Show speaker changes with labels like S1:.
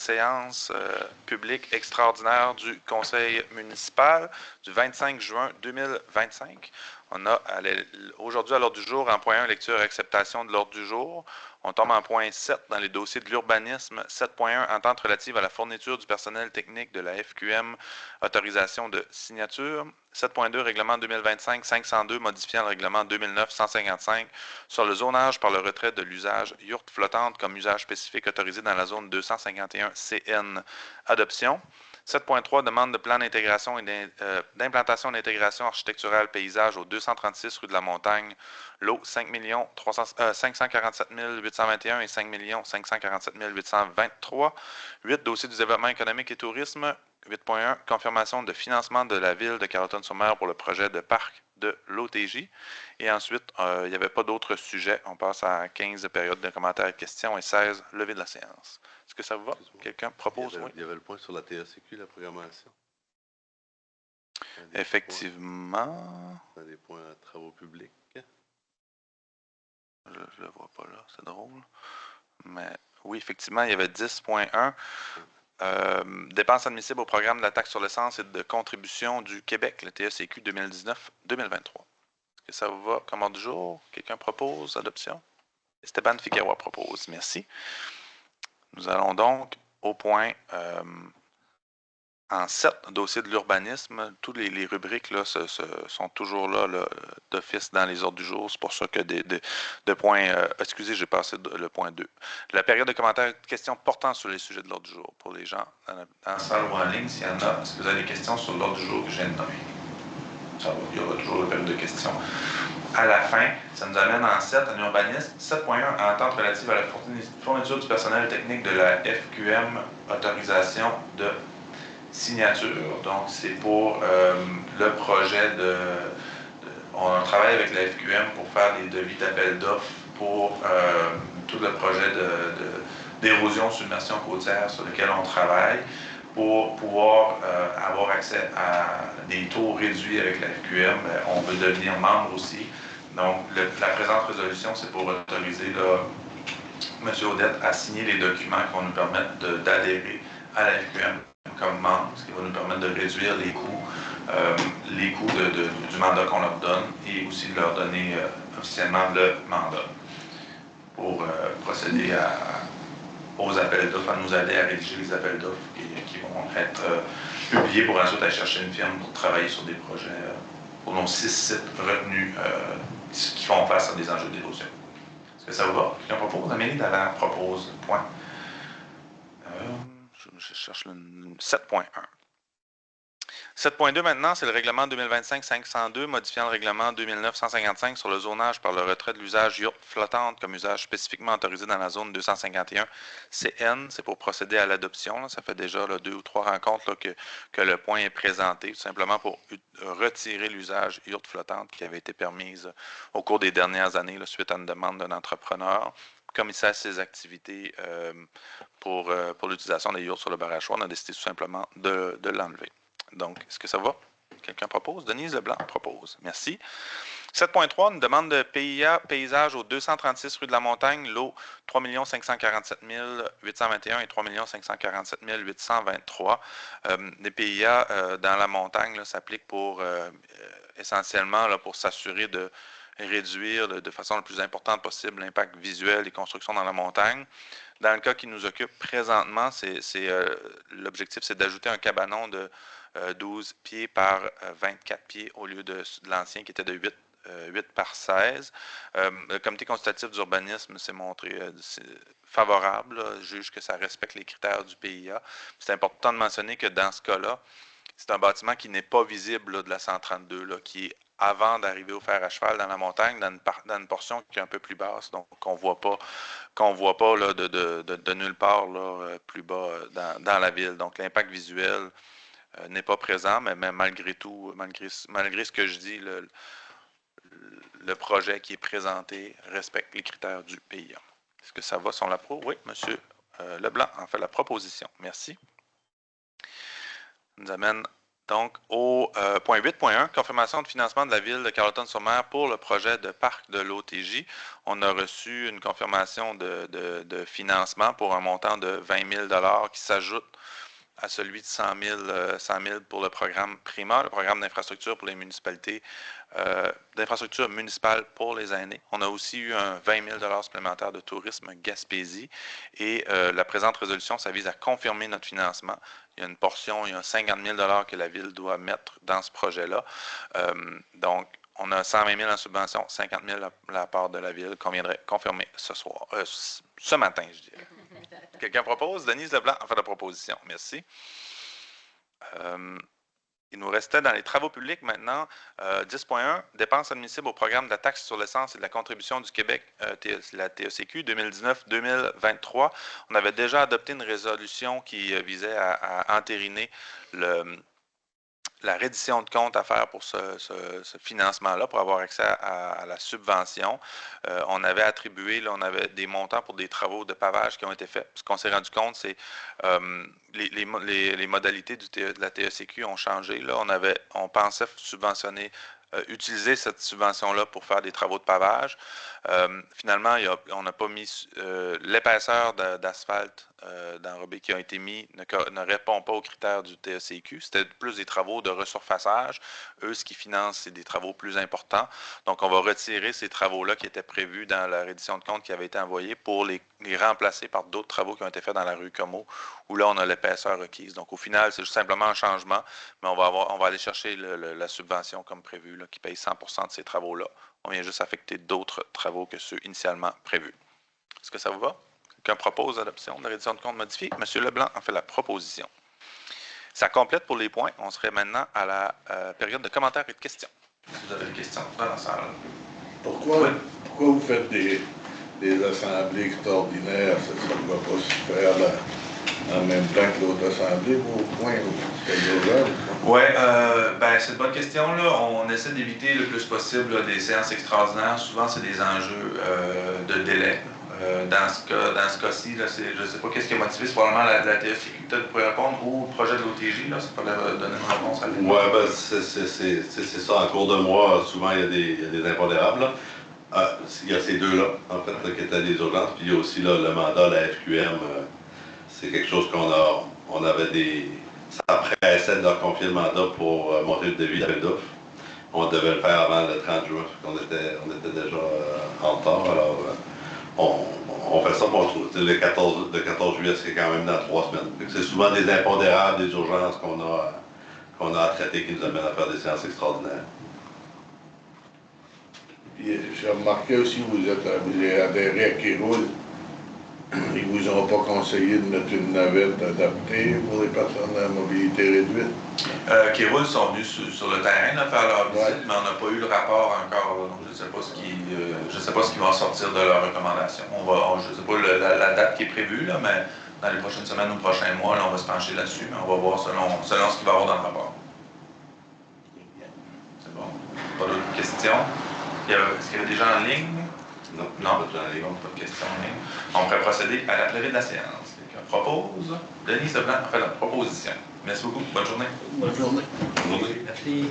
S1: séance publique extraordinaire du Conseil municipal du 25 juin 2025. On a aujourd'hui à l'ordre du jour, en point 1, lecture et acceptation de l'ordre du jour. On tombe en point 7 dans les dossiers de l'urbanisme. 7.1, entente relative à la fourniture du personnel technique de la FQM, autorisation de signature. 7.2, règlement 2025-502, modifiant le règlement 2009-155 sur le zonage par le retrait de l'usage yourte flottante comme usage spécifique autorisé dans la zone 251 CN. Adoption. 7.3, demande de plan d'intégration et d'implantation d'intégration architecturale paysage au 236 rue de la Montagne, lot 5 547 821 et 5 547 823. 8, dossier du développement économique et tourisme. 8.1, confirmation de financement de la ville de Carleton-sur-Mer pour le projet de parc de l'OTJ. Et ensuite, il n'y avait pas d'autres sujets. On passe à 15, période de commentaires et de questions, et 16, levée de la séance. Est-ce que ça vous va? Quelqu'un propose?
S2: Il y avait le point sur la TACQ, la programmation.
S1: Effectivement.
S2: Dans des points à travaux publics.
S1: Je ne le vois pas là, c'est drôle. Mais oui, effectivement, il y avait 10.1. Dépenses admissibles au programme de la taxe sur l'essence et de contribution du Québec, le TACQ 2019-2023. Est-ce que ça vous va comme ordre du jour? Quelqu'un propose adoption? Esteban Figueroa propose. Merci. Nous allons donc au point en 7, dossier de l'urbanisme. Toutes les rubriques là, sont toujours là, d'office dans les ordres du jour. C'est pour ça que de points... excusez, j'ai passé le point 2. La période de commentaires et de questions portant sur les sujets de l'ordre du jour. Pour les gens dans la salle ou en ligne, s'il y en a, est-ce que vous avez des questions sur l'ordre du jour que je viens de nommer? Ça va, il y aura toujours la période de questions. À la fin, ça nous amène en 7, en urbanisme. 7.1, entente relative à la fourniture du personnel technique de la FQM, autorisation de signature. Donc, c'est pour le projet on travaille avec la FQM pour faire des devis d'appel d'offres pour tout le projet d'érosion submersion côtière sur lequel on travaille pour pouvoir avoir accès à des taux réduits avec la FQM. On veut devenir membre aussi. Donc, la présente résolution, c'est pour autoriser M. Audette à signer les documents qui vont nous permettre d'adhérer à la FQM comme membre, ce qui va nous permettre de réduire les coûts du mandat qu'on leur donne et aussi de leur donner officiellement le mandat pour procéder aux appels d'offres, à nous aider à rédiger les appels d'offres qui vont être publiés pour ensuite aller chercher une firme pour travailler sur des projets pour nos 6 sites retenus qui font face à des enjeux d'érosion. Est-ce que ça vous va? Quelqu'un propose? Amélie Dallaire propose. Point. Je cherche le 7.1. 7.2 maintenant, c'est le règlement 2025-502 modifiant le règlement 2009-155 sur le zonage par le retrait de l'usage yourte flottante comme usage spécifiquement autorisé dans la zone 251 CN. C'est pour procéder à l'adoption. Ça fait déjà 2 ou 3 rencontres là, que le point est présenté, tout simplement pour retirer l'usage yourte flottante qui avait été permise au cours des dernières années là, suite à une demande d'un entrepreneur. Comme il sait ses activités pour l'utilisation des yourtes sur le barrage, on a décidé tout simplement de l'enlever. Donc, est-ce que ça va? Quelqu'un propose? Denise Leblanc propose. Merci. 7.3, une demande de PIA paysage au 236 rue de la Montagne, lot 3 547 821 et 3 547 823. Les PIA dans la montagne s'appliquent pour essentiellement là, pour s'assurer de réduire de façon la plus importante possible l'impact visuel des constructions dans la montagne. Dans le cas qui nous occupe présentement, l'objectif, c'est d'ajouter un cabanon de 12 pieds par 24 pieds au lieu de l'ancien qui était de 8 par 16. Le comité consultatif d'urbanisme s'est montré favorable, juge que ça respecte les critères du PIA. C'est important de mentionner que dans ce cas-là, c'est un bâtiment qui n'est pas visible de la 132, qui est avant d'arriver au fer à cheval dans la montagne, dans une portion qui est un peu plus basse, donc qu'on ne voit pas là, de nulle part là, plus bas dans la ville. Donc l'impact visuel n'est pas présent, mais malgré tout, malgré ce que je dis, le projet qui est présenté respecte les critères du PIA. Est-ce que ça va si on l'approuve? Oui, M. Leblanc en fait la proposition. Merci. Ça nous amène Donc, au point 8.1, confirmation de financement de la ville de Carleton-sur-Mer pour le projet de parc de l'OTJ. On a reçu une confirmation de financement pour un montant de 20 000 qui s'ajoute à celui de 100 000 pour le programme PRIMA, le programme d'infrastructure pour les municipalités, d'infrastructure municipale pour les aînés. On a aussi eu un 20 000 supplémentaire de tourisme Gaspésie et la présente résolution, ça vise à confirmer notre financement. Il y a une portion, il y a 50 000 que la Ville doit mettre dans ce projet-là. Donc, on a 120 000 en subvention, 50 000 la part de la Ville qu'on viendrait confirmer ce matin, je dirais. Quelqu'un propose? Denise Leblanc en fait la proposition. Merci. Il nous restait dans les travaux publics maintenant 10.1, dépenses admissibles au programme de la taxe sur l'essence et de la contribution du Québec, la TECQ 2019-2023. On avait déjà adopté une résolution qui visait à entériner la reddition de compte à faire pour ce financement-là, pour avoir accès à la subvention. On avait attribué, là, on avait des montants pour des travaux de pavage qui ont été faits. Ce qu'on s'est rendu compte, c'est les modalités de la TECQ ont changé. Là, on pensait subventionner, utiliser cette subvention-là pour faire des travaux de pavage. Finalement, on n'a pas mis l'épaisseur d'asphalte d'enrobé qui a été mis ne répond pas aux critères du TECQ. C'était plus des travaux de resurfaçage. Eux, ce qu'ils financent, c'est des travaux plus importants. Donc, on va retirer ces travaux-là qui étaient prévus dans la reddition de compte qui avait été envoyée pour les remplacer par d'autres travaux qui ont été faits dans la rue Comeau, où là, on a l'épaisseur requise. Donc, au final, c'est juste simplement un changement, mais on va aller chercher la subvention comme prévu, là, qui paye 100% de ces travaux-là. On vient juste affecter d'autres travaux que ceux initialement prévus. Est-ce que ça vous va? Quelqu'un propose l'adoption de la reddition de compte modifiée? M. Leblanc en fait la proposition. Ça complète pour les points. On serait maintenant à la période de commentaires et de questions. Si vous avez des questions dans la salle.
S3: Pourquoi vous faites des assemblées extraordinaires? Ça ne va pas se faire en même temps que l'autre assemblée, vos points?
S1: Oui, c'est une bonne question. Là. On essaie d'éviter le plus possible là, des séances extraordinaires. Souvent, c'est des enjeux de délai. Dans ce cas-ci, je ne sais pas qu'est-ce qui a motivé, c'est probablement la TECQ, peut-être vous pourrez répondre, ou le projet de l'OTJ, là, c'est pas donner une réponse à lui.
S2: Oui, c'est ça. En cours de mois, souvent, il y a des impondérables. Il y a ces deux-là, en fait, là, qui étaient des urgences. Puis il y a aussi là, le mandat de la FQM. C'est quelque chose on avait des... Ça pressait de leur confier le mandat pour monter le devis d'appel d'offres. On devait le faire avant le 30 juin, on était déjà en retard. Alors, on fait ça pour le 14 juillet, c'est quand même dans 3 semaines. C'est souvent des impondérables, des urgences qu'on a à traiter qui nous amènent à faire des séances extraordinaires.
S3: J'ai remarqué aussi que vous avez adhéré à Kéroul. Ils ne vous ont pas conseillé de mettre une navette adaptée pour les personnes à mobilité réduite?
S1: Kéroul sont venus sur le terrain là, faire leur visite, mais on n'a pas eu le rapport encore. Donc je ne sais pas ce qui va sortir de leur recommandation. Je ne sais pas la date qui est prévue, là, mais dans les prochaines semaines ou prochains mois, là, on va se pencher là-dessus, mais on va voir selon ce qu'il va y avoir dans le rapport. C'est bon. Pas d'autres questions? Est-ce qu'il y avait des gens en ligne?
S2: Non,
S1: pas de questions en ligne. On pourrait procéder à la levée de la séance. Quelqu'un propose? Denise Leblanc a fait la proposition. Merci beaucoup. Bonne journée.
S3: Bonne journée.
S2: Bonne journée.
S4: Merci.